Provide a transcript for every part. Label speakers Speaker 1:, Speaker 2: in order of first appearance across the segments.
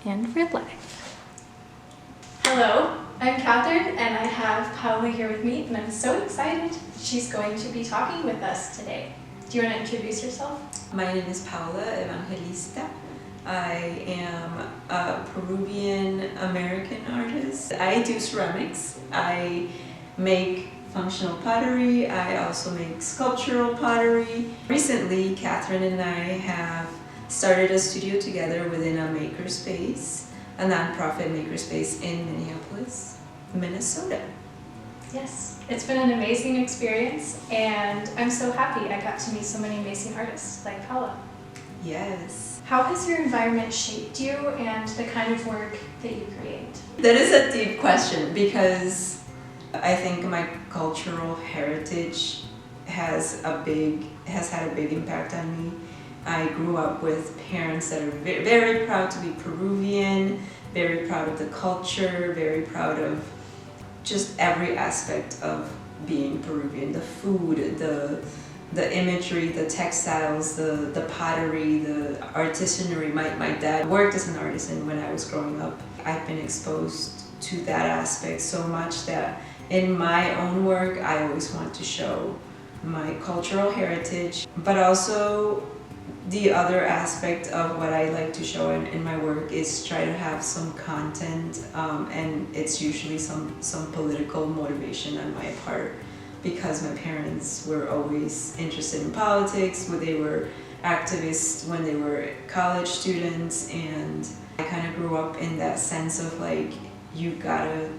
Speaker 1: And we're live. Hello, I'm Catherine and I have Paola here with me and I'm so excited she's going to be talking with us today. Do you want to introduce yourself?
Speaker 2: My name is Paola Evangelista. I am a Peruvian American artist. I do ceramics. I make functional pottery. I also make sculptural pottery. Recently, Catherine and I have started a studio together within a makerspace, a nonprofit makerspace in Minneapolis, Minnesota.
Speaker 1: Yes, it's been an amazing experience and I'm so happy I got to meet so many amazing artists like Paola.
Speaker 2: Yes.
Speaker 1: How has your environment shaped you and the kind of work that you create?
Speaker 2: That is a deep question because I think my cultural heritage has had a big impact on me. I grew up with parents that are very proud to be Peruvian, very proud of the culture, very proud of just every aspect of being Peruvian. The food, the imagery, the textiles, the pottery, the artisanry. My dad worked as an artisan when I was growing up. I've been exposed to that aspect so much that in my own work I always want to show my cultural heritage, but also the other aspect of what I like to show in my work is try to have some content, and it's usually some political motivation on my part because my parents were always interested in politics. They were activists when they were college students, and I kind of grew up in that sense of like you gotta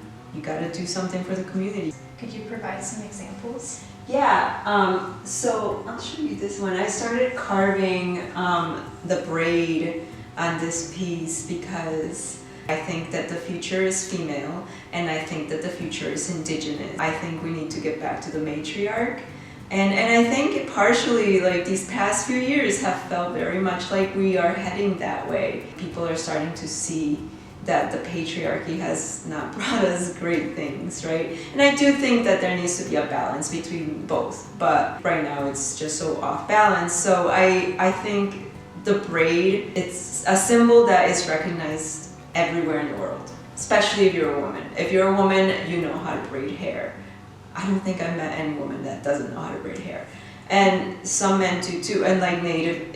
Speaker 2: do something for the community.
Speaker 1: Could you provide some examples?
Speaker 2: Yeah, so I'll show you this one. I started carving the braid on this piece because I think that the future is female and I think that the future is indigenous. I think we need to get back to the matriarch. And I think partially like these past few years have felt very much like we are heading that way. People are starting to see that the patriarchy has not brought us great things, right? And I do think that there needs to be a balance between both, but right now it's just so off balance. So I think the braid, it's a symbol that is recognized everywhere in the world, especially if you're a woman. If you're a woman, you know how to braid hair. I don't think I've met any woman that doesn't know how to braid hair. And some men do too, and like native,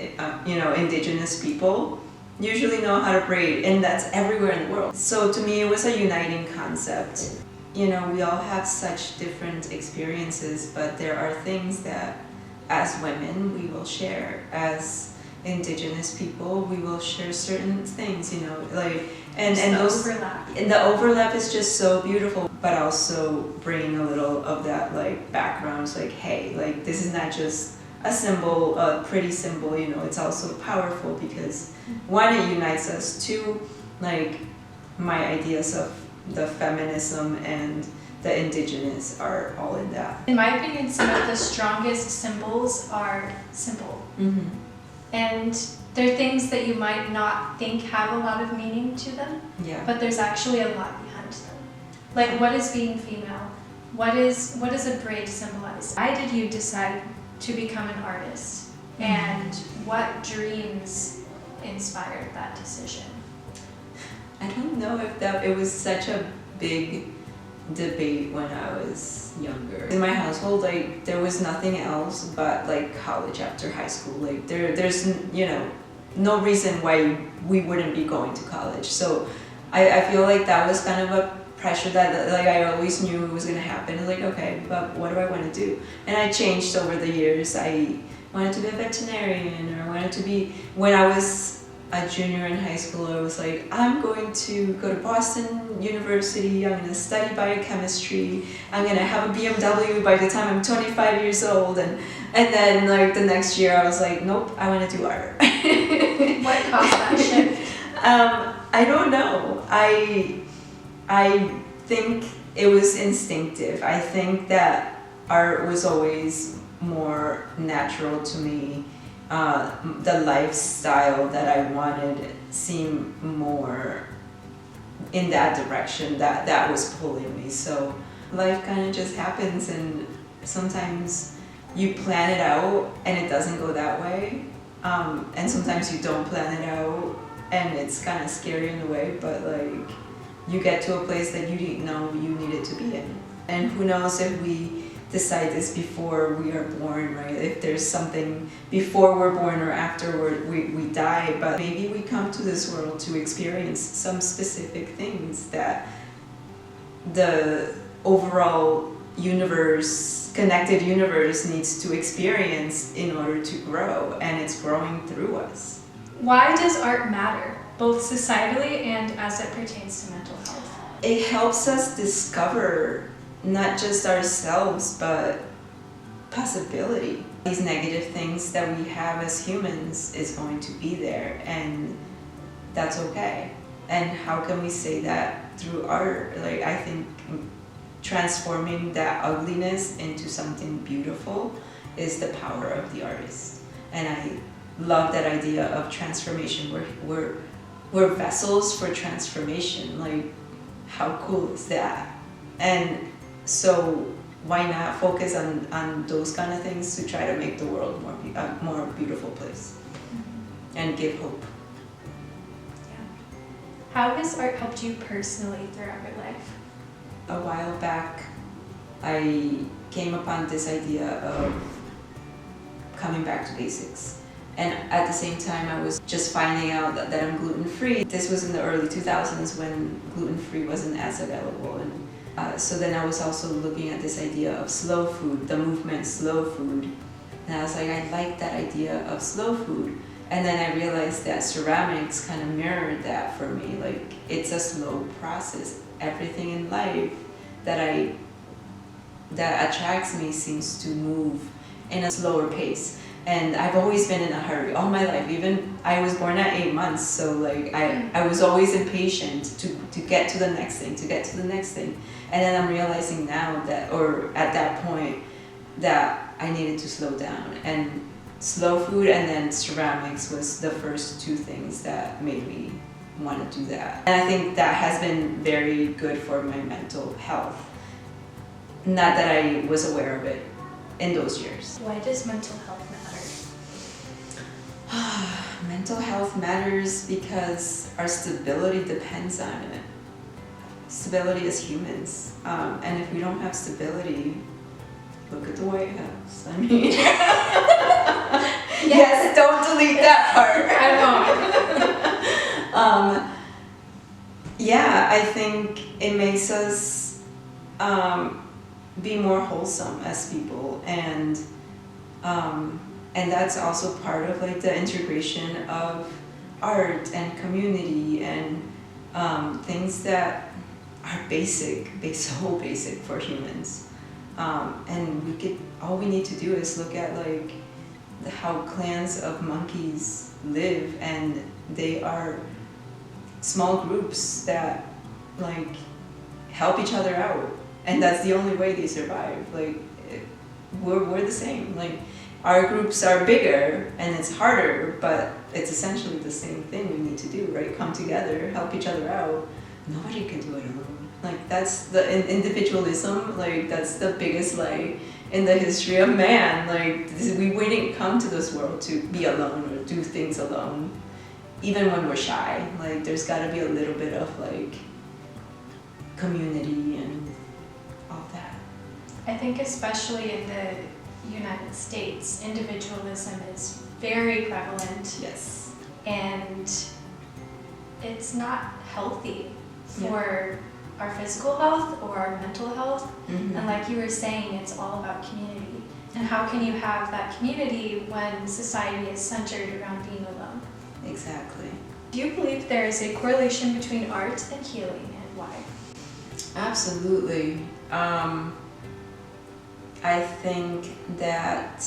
Speaker 2: indigenous people usually know how to braid, and that's everywhere in the world. So to me, it was a uniting concept. We all have such different experiences, but there are things that as women we will share. As indigenous people, we will share certain things, and those
Speaker 1: overlap.
Speaker 2: And the overlap is just so beautiful, but also bringing a little of that like background. It's like, hey, like this is not just a symbol, a pretty symbol, it's also powerful because one, it unites us. Two, like my ideas of the feminism and the indigenous are all in that.
Speaker 1: In my opinion, some of the strongest symbols are simple.
Speaker 2: Mm-hmm.
Speaker 1: And they're things that you might not think have a lot of meaning to them,
Speaker 2: Yeah.
Speaker 1: but there's actually a lot behind them. Like, what is being female? What does a braid symbolize? Why did you decide to become an artist? And what dreams inspired that decision?
Speaker 2: I don't know if it was such a big debate when I was younger. In my household, like there was nothing else but like college after high school. Like there's no reason why we wouldn't be going to college. So I feel like that was kind of a pressure that like I always knew it was gonna happen. Like, okay, but what do I want to do? And I changed over the years. I wanted to be a veterinarian, or wanted to be, when I was a junior in high school, I was like, I'm going to go to Boston University, I'm going to study biochemistry, I'm going to have a BMW by the time I'm 25 years old, and then like the next year I was like, nope, I want to do art.
Speaker 1: What caused that shift?
Speaker 2: I don't know. I think it was instinctive. I think that art was always more natural to me. The lifestyle that I wanted seemed more in that direction, that was pulling me. So life kind of just happens, and sometimes you plan it out and it doesn't go that way, and sometimes you don't plan it out and it's kind of scary in a way, but like you get to a place that you didn't know you needed to be in. And who knows if we decide this before we are born, right? If there's something before we're born or after we die, but maybe we come to this world to experience some specific things that the overall universe, connected universe, needs to experience in order to grow, and it's growing through us.
Speaker 1: Why does art matter, both societally and as it pertains to mental health?
Speaker 2: It helps us discover not just ourselves, but possibility. These negative things that we have as humans is going to be there, and that's okay. And how can we say that through art? Like, I think transforming that ugliness into something beautiful is the power of the artist. And I love that idea of transformation. We're vessels for transformation. Like, how cool is that? And so why not focus on those kind of things to try to make the world a more beautiful place and give hope.
Speaker 1: Yeah. How has art helped you personally throughout your life?
Speaker 2: A while back, I came upon this idea of coming back to basics. And at the same time, I was just finding out that I'm gluten-free. This was in the early 2000s when gluten-free wasn't as available. And so then I was also looking at this idea of slow food, the movement slow food. And I was like, I like that idea of slow food. And then I realized that ceramics kind of mirrored that for me. Like, it's a slow process. Everything in life that attracts me seems to move in a slower pace. And I've always been in a hurry all my life. Even I was born at 8 months, so like I was always impatient to get to the next thing, to get to the next thing. And then I'm realizing now that, or at that point, that I needed to slow down. And slow food and then ceramics was the first two things that made me want to do that. And I think that has been very good for my mental health. Not that I was aware of it in those years.
Speaker 1: Why does mental health matter?
Speaker 2: Mental health matters because our stability depends on it. Stability as humans. And if we don't have stability, look at the White House. I mean, yes, don't delete that part.
Speaker 1: I won't.
Speaker 2: Yeah, I think it makes us be more wholesome as people, and that's also part of like the integration of art and community and things that are so basic for humans. And all we need to do is look at like how clans of monkeys live, and they are small groups that like help each other out, and that's the only way they survive. Like we're the same. Like our groups are bigger and it's harder, but it's essentially the same thing we need to do, right? Come together, help each other out. Nobody can do it alone. Like that's the individualism. Like that's the biggest lie in the history of man. Like we didn't come to this world to be alone or do things alone. Even when we're shy, like there's got to be a little bit of like community and all that.
Speaker 1: I think especially in the United States, individualism is very prevalent.
Speaker 2: Yes.
Speaker 1: And it's not healthy for our physical health or our mental health.
Speaker 2: Mm-hmm.
Speaker 1: And like you were saying, it's all about community. And how can you have that community when society is centered around being alone?
Speaker 2: Exactly.
Speaker 1: Do you believe there is a correlation between art and healing, and why?
Speaker 2: Absolutely. I think that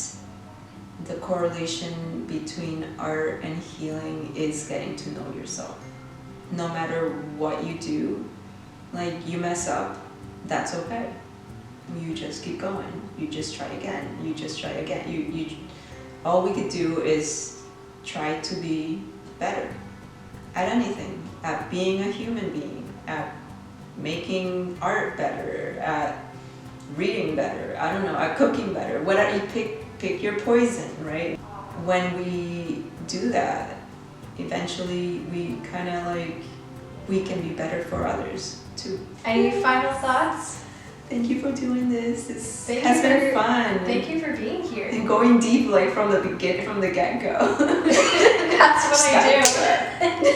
Speaker 2: the correlation between art and healing is getting to know yourself. No matter what you do, like you mess up, that's okay. You just keep going. You just try again. You just try again. You all we could do is try to be better at anything, at being a human being, at making art better, at reading better, I don't know, at cooking better. Whatever, you pick your poison, right? When we do that, eventually we kind of like, we can be better for others too.
Speaker 1: Any final thoughts?
Speaker 2: Thank you for doing this. This
Speaker 1: Thank
Speaker 2: has
Speaker 1: you
Speaker 2: been
Speaker 1: for-
Speaker 2: fun.
Speaker 1: Thank you for being here.
Speaker 2: And going deep, like from the get-go.
Speaker 1: That's what I do.